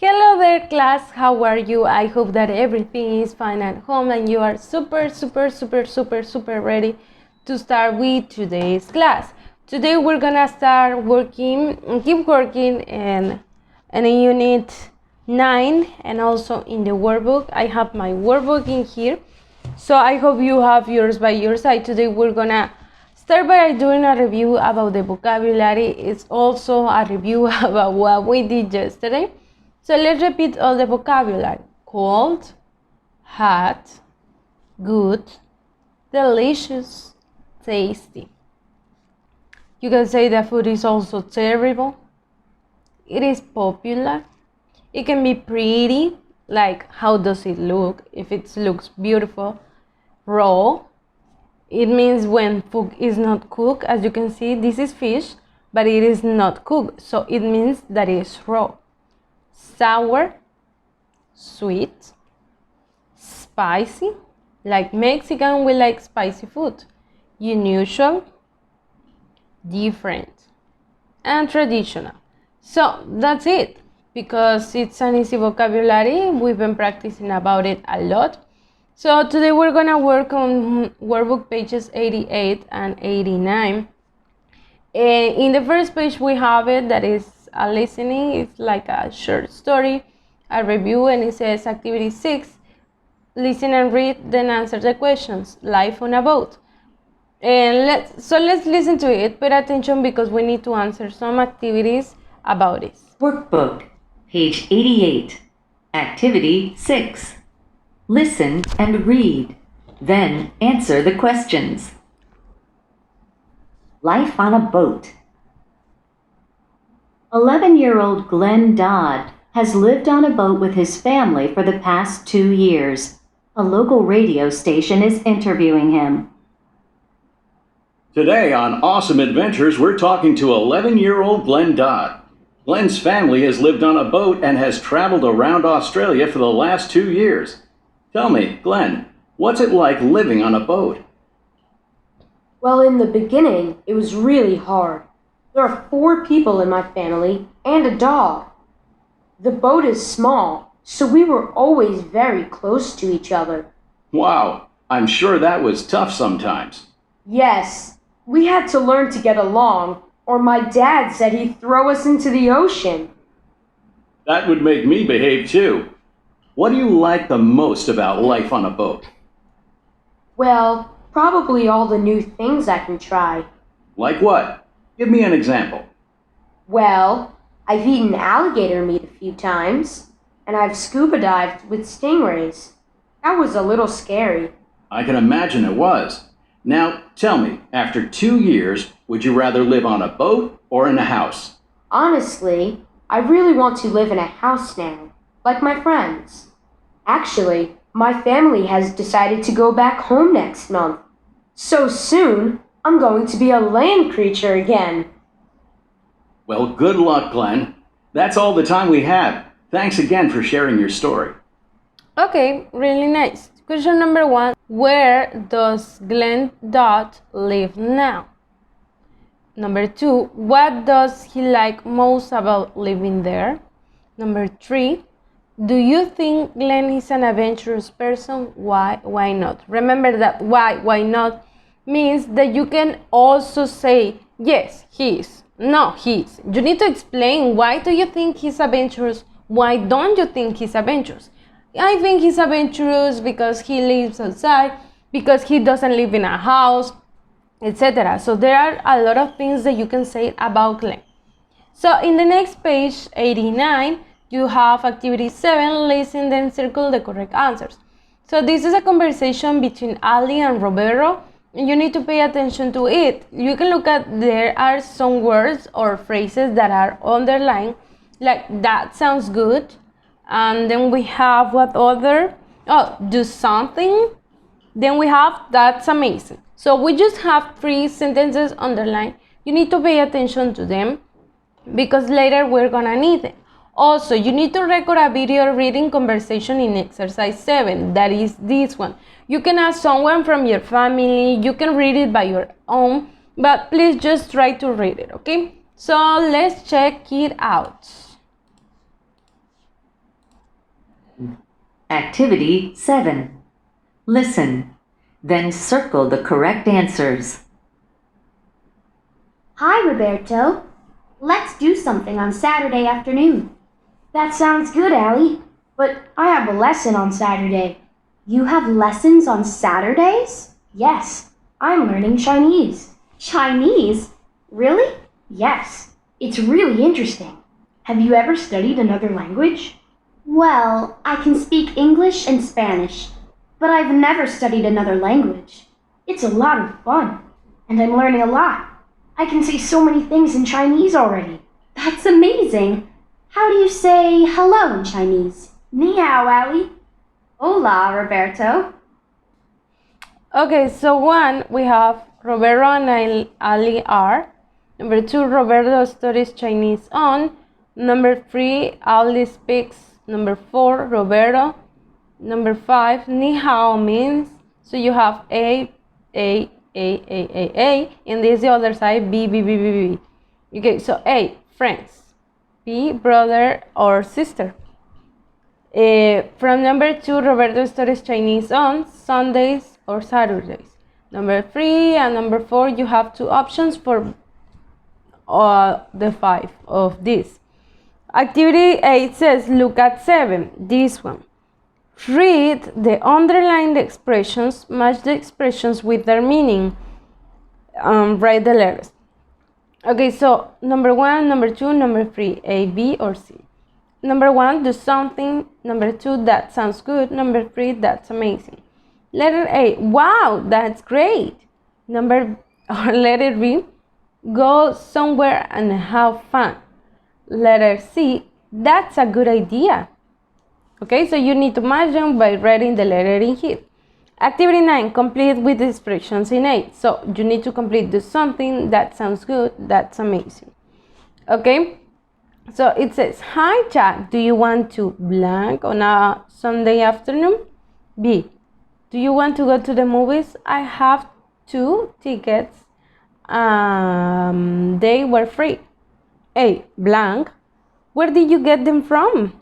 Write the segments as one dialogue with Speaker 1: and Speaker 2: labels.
Speaker 1: Hello there class, how are you? I hope that everything is fine at home and you are super ready to start with today's class. Today we're gonna start keep working in unit 9 and also in the workbook. I have my workbook in here, so I hope you have yours by your side. Today we're gonna start by doing a review about the vocabulary. It's also a review about what we did yesterday. So let's repeat all the vocabulary. Cold, hot, good, delicious, tasty. You can say that food is also terrible. It is popular. It can be pretty, like how does it look, if it looks beautiful. Raw, it means when food is not cooked. As you can see, this is fish, but it is not cooked, so it means that it is raw. Sour, sweet, spicy, like Mexican, we like spicy food. Unusual, different, and traditional. So that's it, because it's an easy vocabulary. We've been practicing about it a lot. So today we're gonna work on workbook pages 88 and 89. In the first page we have it, that is a listening. It's like a short story, a review, and it says activity 6, listen and read, then answer the questions. Life on a boat. And let's listen to it. Pay attention because we need to answer some activities about it.
Speaker 2: Workbook, page 88, activity 6. Listen and read, then answer the questions. Life on a boat. 11-year-old Glenn Dodd has lived on a boat with his family for the past 2 years. A local radio station is interviewing him.
Speaker 3: Today on Awesome Adventures, we're talking to 11-year-old Glenn Dodd. Glenn's family has lived on a boat and has traveled around Australia for the last 2 years. Tell me, Glenn, what's it like living on a boat?
Speaker 4: Well, in the beginning, it was really hard. There are 4 people in my family and a dog. The boat is small, so we were always very close to each other.
Speaker 3: Wow, I'm sure that was tough sometimes.
Speaker 4: Yes, we had to learn to get along, or my dad said he'd throw us into the ocean.
Speaker 3: That would make me behave too. What do you like the most about life on a boat?
Speaker 4: Well, probably all the new things I can try.
Speaker 3: Like what? Give me an example.
Speaker 4: Well, I've eaten alligator meat a few times, and I've scuba dived with stingrays. That was a little scary.
Speaker 3: I can imagine it was. Now, tell me, after 2 years, would you rather live on a boat or in a house?
Speaker 4: Honestly, I really want to live in a house now, like my friends. Actually, my family has decided to go back home next month. So soon, I'm going to be a land creature again.
Speaker 3: Well, good luck, Glenn. That's all the time we have. Thanks again for sharing your story.
Speaker 1: Okay, really nice. Question number 1. Where does Glenn Dodd live now? Number 2. What does he like most about living there? Number 3. Do you think Glenn is an adventurous person? Why not? Remember that why not means that you can also say, yes, he is. No, he is. You need to explain, why do you think he's adventurous? Why don't you think he's adventurous? I think he's adventurous because he lives outside, because he doesn't live in a house, etc. So there are a lot of things that you can say about Glenn. So in the next page, 89, you have activity 7, listen, then circle the correct answers. So this is a conversation between Ali and Roberto. You need to pay attention to it. You can look at, there are some words or phrases that are underlined, like that sounds good. And then we have what other? Oh, do something. Then we have that's amazing. So we just have 3 sentences underlined. You need to pay attention to them because later we're gonna need them. Also, you need to record a video reading conversation in exercise 7. That is this one. You can ask someone from your family. You can read it by your own, but please just try to read it, okay? So let's check it out.
Speaker 2: Activity 7. Listen, then circle the correct answers.
Speaker 5: Hi, Roberto. Let's do something on Saturday afternoon.
Speaker 4: That sounds good, Allie. But I have a lesson on Saturday.
Speaker 5: You have lessons on Saturdays?
Speaker 4: Yes, I'm learning Chinese.
Speaker 5: Chinese? Really?
Speaker 4: Yes, it's really interesting. Have you ever studied another language?
Speaker 5: Well, I can speak English and Spanish, but I've never studied another language.
Speaker 4: It's a lot of fun, and I'm learning a lot. I can say so many things in Chinese already.
Speaker 5: That's amazing. How do you say hello in Chinese?
Speaker 4: Ni hao, Allie.
Speaker 5: Hola, Roberto.
Speaker 1: Okay, so 1, we have Roberto and Ali are. Number 2, Roberto studies Chinese on. Number 3, Ali speaks. Number 4, Roberto. Number 5, ni hao means. So you have A. And this the other side, B. Okay, so A, friends. B, brother or sister. From number 2, Roberto studies Chinese on Sundays or Saturdays. Number 3 and number 4, you have 2 options for the 5 of this. Activity 8 says, look at 7, this one. Read the underlined expressions, match the expressions with their meaning. Write the letters. Okay, so number 1, number 2, number 3, A, B, or C. Number 1, do something. Number 2, that sounds good. Number 3, that's amazing. Letter A, wow, that's great. Letter B, go somewhere and have fun. Letter C, that's a good idea. Okay, so you need to match them by writing the letter in here. Activity 9, complete with the expressions in 8. So you need to complete the something, that sounds good, that's amazing. Okay, so it says, hi Jack, do you want to blank on a Sunday afternoon? B, do you want to go to the movies? I have 2 tickets. They were free. A, blank, where did you get them from?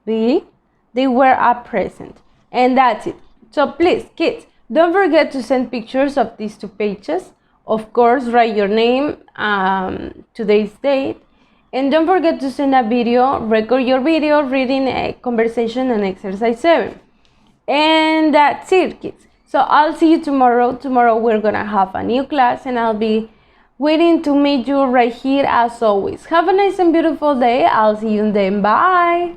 Speaker 1: B, they were a present. And that's it. So please, kids, don't forget to send pictures of these 2 pages. Of course, write your name, today's date, and don't forget to send a video, record your video reading a conversation on exercise 7. And that's it, kids. So I'll see you tomorrow. Tomorrow we're gonna have a new class and I'll be waiting to meet you right here as always. Have a nice and beautiful day. I'll see you then. Bye.